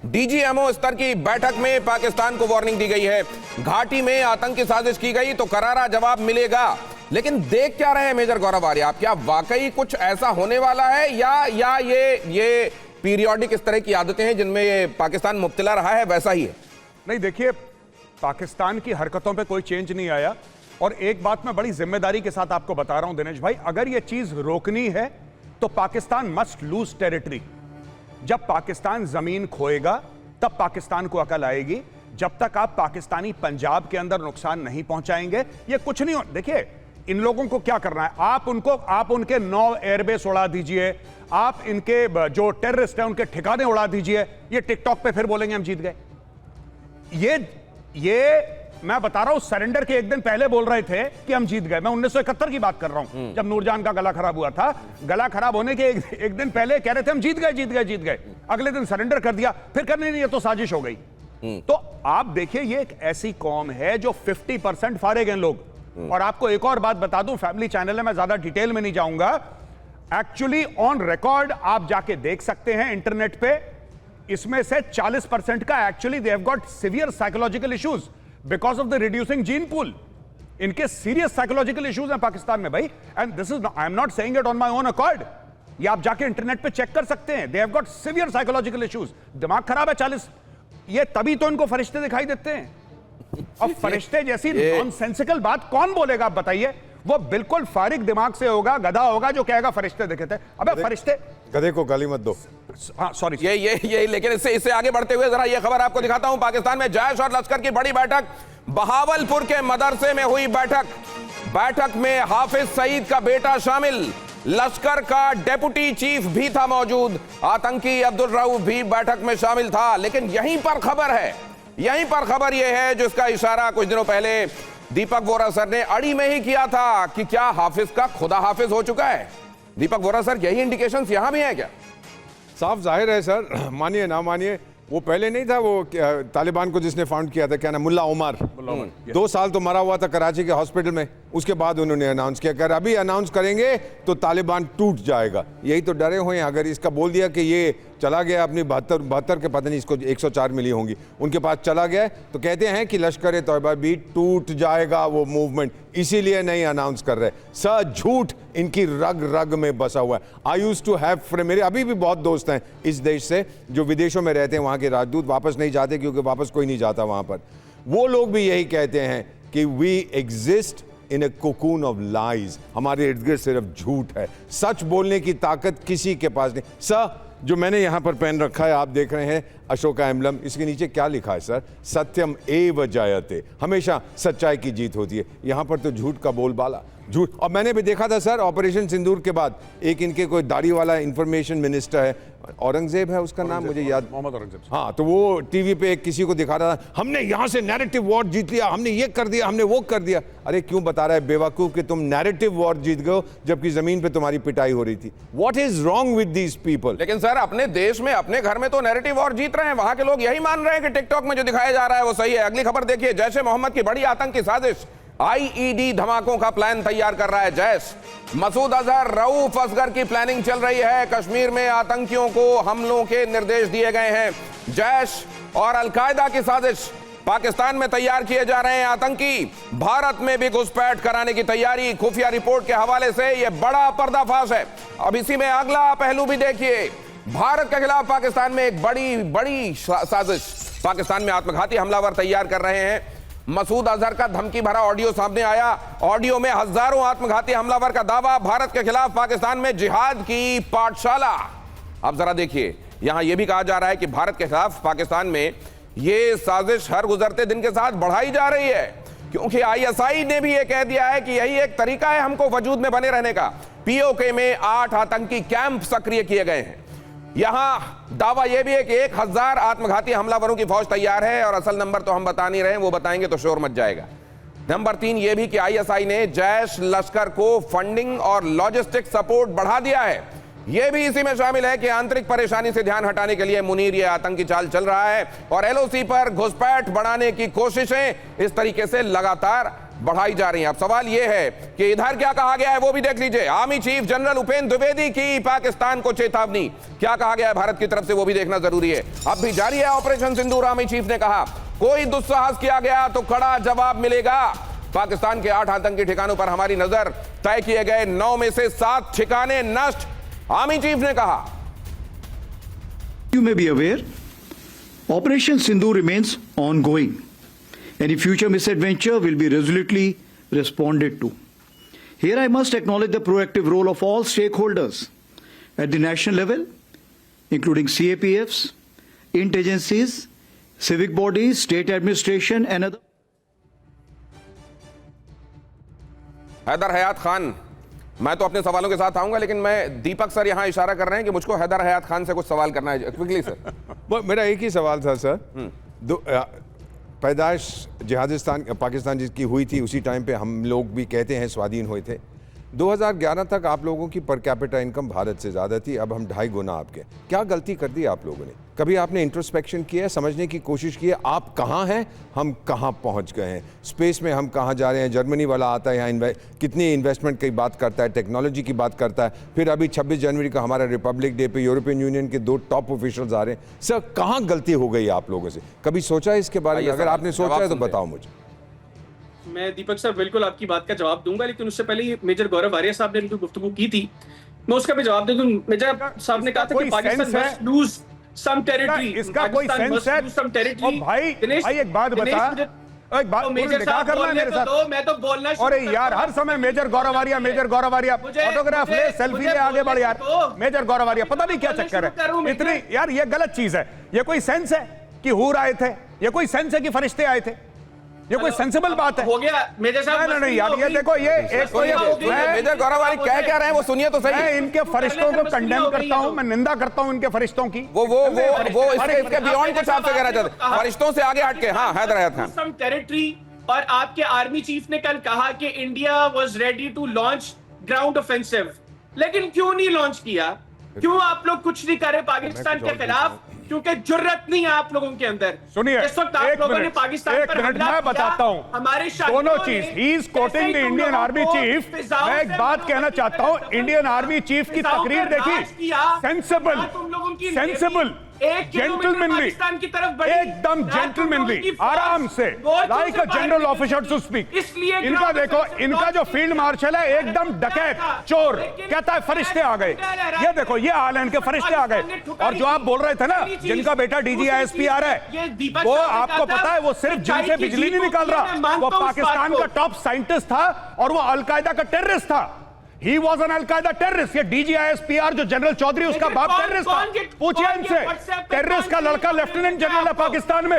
DGMO स्तर की बैठक में पाकिस्तान को वार्निंग दी गई है। घाटी में आतंकी साजिश की गई तो करारा जवाब मिलेगा। लेकिन देख क्या रहे हैं मेजर गौरव आर्या, क्या वाकई कुछ ऐसा होने वाला है या ये पीरियोडिक इस तरह की आदतें हैं जिनमें पाकिस्तान मुब्तला रहा है वैसा ही है? नहीं, देखिए, पाकिस्तान की हरकतों पे कोई चेंज नहीं आया। और एक बात मैं बड़ी जिम्मेदारी के साथ आपको बता रहा हूं दिनेश भाई, अगर यह चीज रोकनी है तो पाकिस्तान मस्ट लूज टेरिटरी। जब पाकिस्तान जमीन खोएगा तब पाकिस्तान को अकल आएगी। जब तक आप पाकिस्तानी पंजाब के अंदर नुकसान नहीं पहुंचाएंगे ये कुछ नहीं हो। देखिए, इन लोगों को क्या करना है, आप उनके 9 एयरबेस उड़ा दीजिए, आप इनके जो टेररिस्ट हैं उनके ठिकाने उड़ा दीजिए, ये टिकटॉक पे फिर बोलेंगे हम जीत गए। ये मैं बता रहा हूं, सरेंडर के एक दिन पहले बोल रहे थे कि हम जीत गए। मैं 1971 की बात कर रहा हूं, जब नूरजान का गला खराब हुआ था। गला खराब होने के एक दिन पहले कह रहे थे हम जीत गए। अगले दिन सरेंडर कर दिया, फिर करने नहीं, ये तो साजिश हो गई। तो आप देखिए, ये एक ऐसी कौम है जो 50% फारिग हैं लोग। और आपको एक और बात बता दूं, फैमिली चैनल है, मैं ज्यादा डिटेल में नहीं जाऊंगा। एक्चुअली ऑन रिकॉर्ड आप जाके देख सकते हैं इंटरनेट पे, इसमें से 40% का actually they have got severe psychological issues because of the reducing gene pool. इनके सीरियस साइकोलॉजिकल इश्यूज हैं पाकिस्तान में भाई। And this is, I am not saying it on my own accord, ये आप जाके इंटरनेट पे चेक कर सकते हैं। They have got severe psychological issues, दिमाग खराब है 40। ये तभी तो इनको फरिश्ते दिखाई देते हैं। और फरिश्ते जैसी नॉनसेंसिकल बात कौन बोलेगा आप बताइए? वो बिल्कुल फारिग दिमाग से होगा, गधा होगा जो कहेगा फरिश्ते दिखे थे। अबे फरिश्ते, गधे को गाली मत दो। हाँ सॉरी, ये लेकिन इससे आगे बढ़ते हुए जरा ये खबर आपको दिखाता हूं। पाकिस्तान में जैश और लश्कर की बड़ी बैठक, बहावलपुर के मदरसे में हुई बैठक में हाफिज सईद का बेटा शामिल, लश्कर का डेप्यूटी चीफ भी था मौजूद, आतंकी अब्दुल रऊफ भी बैठक में शामिल था। लेकिन यहीं पर खबर यह है जिसका इशारा कुछ दिनों पहले दीपक वोरा सर ने अड़ी में ही किया था कि क्या हाफिज का खुदा हाफिज हो चुका है। दीपक वोरा सर, यही इंडिकेशंस यहां भी हैं क्या? साफ जाहिर है सर, मानिए ना मानिए, वो पहले नहीं था वो तालिबान को जिसने फाउंड किया था, क्या नाम, मुल्ला उमर। 2 साल तो मरा हुआ था कराची के हॉस्पिटल में। उसके बाद उन्होंने अनाउंस किया, अगर अभी अनाउंस करेंगे तो तालिबान टूट जाएगा। यही तो डरे हुए हैं। अगर इसका बोल दिया कि ये चला गया अपनी 72 के, पता नहीं इसको 104 मिली होंगी, उनके पास चला गया, तो कहते हैं कि लश्कर तौबा भी टूट जाएगा वो मूवमेंट, इसीलिए नहीं अनाउंस कर रहे। सर, झूठ इनकी रग रग में बसा हुआ है। I used to have friend, मेरे अभी भी बहुत दोस्त हैं इस देश से जो विदेशों में रहते हैं, वहाँ के राजदूत वापस नहीं जाते क्योंकि वापस कोई नहीं जाता वहाँ पर। वो लोग भी यही कहते हैं कि we exist in a cocoon of lies. हमारे इर्द गिर्द सिर्फ झूठ है, सच बोलने की ताकत किसी के पास नहीं। सर, जो मैंने यहाँ पर पहन रखा है, आप देख रहे हैं अशोका एम्बलम, इसके नीचे क्या लिखा है सर? सत्यम एव जयते, हमेशा सच्चाई की जीत होती है। यहाँ पर तो झूठ का बोलबाला, झूठ। और मैंने भी देखा था सर, ऑपरेशन सिंदूर के बाद एक इनके कोई दाढ़ी वाला इंफॉर्मेशन मिनिस्टर है, औरंगजेब है उसका नाम, मुझे याद, मोहम्मद औरंगजेब। हाँ, तो वो टीवी पे किसी को दिखा रहा था, हमने यहाँ से नैरेटिव वॉर जीत लिया, हमने ये कर दिया, हमने वो कर दिया। अरे क्यों बता रहा है बेवकूफ कि तुम नैरेटिव वॉर जीत गए जबकि जमीन पे तुम्हारी पिटाई हो रही थी? What is wrong with these people? लेकिन सर, अपने देश में, अपने घर में तो नैरेटिव वॉर जीत रहे हैं। वहां के लोग यही मान रहे हैं कि टिकटॉक में जो दिखाया जा रहा है वो सही है। अगली खबर देखिए, जैश ए मोहम्मद की बड़ी आतंकी साजिश, आईईडी धमाकों का प्लान तैयार कर रहा है जैश। मसूद अजहर, रऊफ असगर की प्लानिंग चल रही है। कश्मीर में आतंकियों को हमलों के निर्देश दिए गए हैं। जैश और अलकायदा की साजिश, पाकिस्तान में तैयार किए जा रहे हैं आतंकी। भारत में भी घुसपैठ कराने की तैयारी। खुफिया रिपोर्ट के हवाले से यह बड़ा पर्दाफाश है। अब इसी में अगला पहलू भी देखिए, भारत के खिलाफ पाकिस्तान में एक बड़ी साजिश। पाकिस्तान में आत्मघाती हमलावर तैयार कर रहे हैं। मसूद अजहर का धमकी भरा ऑडियो सामने आया। ऑडियो में हजारों आत्मघाती हमलावर का दावा, भारत के खिलाफ पाकिस्तान में जिहाद की पाठशाला। अब जरा देखिए, यहां यह भी कहा जा रहा है कि भारत के खिलाफ पाकिस्तान में यह साजिश हर गुजरते दिन के साथ बढ़ाई जा रही है, क्योंकि आईएसआई ने भी यह कह दिया है कि यही एक तरीका है हमको वजूद में बने रहने का। पीओके में 8 आतंकी कैंप सक्रिय किए गए हैं। यहां दावा यह भी है कि 1000 आत्मघाती हमलावरों की फौज तैयार है। और असल नंबर तो हम बता नहीं रहे, वो बताएंगे तो शोर मच जाएगा। नंबर 3 यह भी कि आईएसआई ने जैश लश्कर को फंडिंग और लॉजिस्टिक सपोर्ट बढ़ा दिया है। यह भी इसी में शामिल है कि आंतरिक परेशानी से ध्यान हटाने के लिए मुनीर यह आतंकी चाल चल रहा है और एलओसी पर घुसपैठ बढ़ाने की कोशिशें इस तरीके से लगातार बढ़ाई जा रही हैं। अब सवाल यह है कि इधर क्या कहा गया है वो भी देख लीजिए। Army chief general Upendra Dwivedi की पाकिस्तान को चेतावनी, क्या कहा गया है भारत की तरफ से वो भी देखना जरूरी है। अब भी जारी है ऑपरेशन सिंदूर। आर्मी चीफ ने कहा कोई दुस्साहस किया गया तो कड़ा जवाब मिलेगा। पाकिस्तान के 8 आतंकी ठिकानों पर हमारी नजर, तय किए गए 9 में से 7 ठिकाने नष्ट, आर्मी चीफ ने कहा। You may be aware, Operation Sindoor remains ongoing. Any future misadventure will be resolutely responded to. Here I must acknowledge the proactive role of all stakeholders at the national level, including CAPFs, int agencies, civic bodies, state administration and other. Haider Hayat Khan, मैं तो अपने सवालों के साथ आऊंगा, लेकिन मैं दीपक sir यहां इशारा कर रहे हैं कि मुझको हैदर हयात खान से कुछ सवाल करना है क्विकली सर। वो मेरा एक ही सवाल था सर। पैदाइश जिहादिस्तान पाकिस्तान जिसकी हुई थी उसी टाइम पे हम लोग भी कहते हैं स्वाधीन हुए थे। 2011 तक आप लोगों की पर कैपिटा इनकम भारत से ज़्यादा थी, अब हम 2.5 गुना आपके। क्या गलती कर दी आप लोगों ने? कभी आपने इंट्रोस्पेक्शन किया, समझने की कोशिश की है आप कहाँ हैं, हम कहाँ पहुँच गए हैं, स्पेस में हम कहाँ जा रहे हैं? जर्मनी वाला आता है यहाँ कितनी इन्वेस्टमेंट की बात करता है, टेक्नोलॉजी की बात करता है, फिर अभी 26 जनवरी का हमारा रिपब्लिक डे पे यूरोपियन यूनियन के 2 टॉप ऑफिशियल्स आ रहे हैं। सर कहाँ गलती हो गई आप लोगों से? कभी सोचा है इसके बारे में? अगर आपने सोचा है तो बताओ मुझे। मैं दीपक सर बिल्कुल आपकी बात का जवाब दूंगा, लेकिन उससे पहले मेजर गौरव आर्या साहब ने जो गुफ्तगू की थी मैं उसका भी जवाब दे दूं। मेजर साहब ने कहा था कि Pakistan must lose some territory. इसका कोई सेंस है? और भाई एक बात बता, एक बात मेजर साहब करना है मेरे साथ। मैं तो बोलना। अरे यार हर समय मेजर गौरव आर्या फोटोग्राफ ले, सेल्फी ले, आगे बढ़ यार। मेजर गौरव आर्या पता नहीं क्या चक्कर है इतनी यार, ये गलत चीज है। ये कोई सेंस है कि हूर आए थे? ये कोई सेंस है कि फरिश्ते आए थे? ये कोई सेंसिबल बात है? हो गया मेजर साहब। नहीं यार, ये देखो ये एक तो ये मेजर गौरव वाली क्या रहे हैं वो सुनिए तो सही। मैं इनके फरिश्तों को कंडेम करता हूं, मैं निंदा करता हूं इनके फरिश्तों की। वो इसके बियॉन्ड कुछ आपसे कहना चाहते, फरिश्तों से आगे हटके। हाँ हैदर हयात खान। Some territory. और आपके आर्मी चीफ ने कल कहा कि India was ready to launch ground offensive, लेकिन क्यों नहीं लॉन्च किया? क्यों आप लोग कुछ नहीं कर रहे पाकिस्तान के खिलाफ? क्योंकि जुर्रत नहीं है आप लोगों के अंदर। सुनिए, इस वक्त आप लोगों ने पाकिस्तान पर हमला मैं बताता हूं हमारे दोनों चीज। He is coating the Indian army chief. मैं एक बात कहना चाहता हूं, इंडियन आर्मी चीफ की तकरीर देखी, सेंसिबल, जेंटलमैनली, एकदम जेंटलमैनली, आराम से, like a general officer to speak. इनका देखो, इनका जो फील्ड मार्शल है एकदम डकैत, चोर, कहता है फरिश्ते आ गए। ये देखो ये हाल है इनके, फरिश्ते आ गए। और जो आप बोल रहे थे ना, जिनका बेटा DGISPR है, वो आपको पता है वो सिर्फ जिनसे बिजली नहीं निकाल रहा, वो पाकिस्तान का टॉप साइंटिस्ट था और वो अलकायदा का टेररिस्ट था। He was an Al-Qaeda terrorist। ये DGISPR जो जनरल चौधरी उसका बाप टेररिस्ट था। पूछिए इनसे, टेररिस्ट का लड़का लेफ्टिनेंट जनरल है पाकिस्तान में।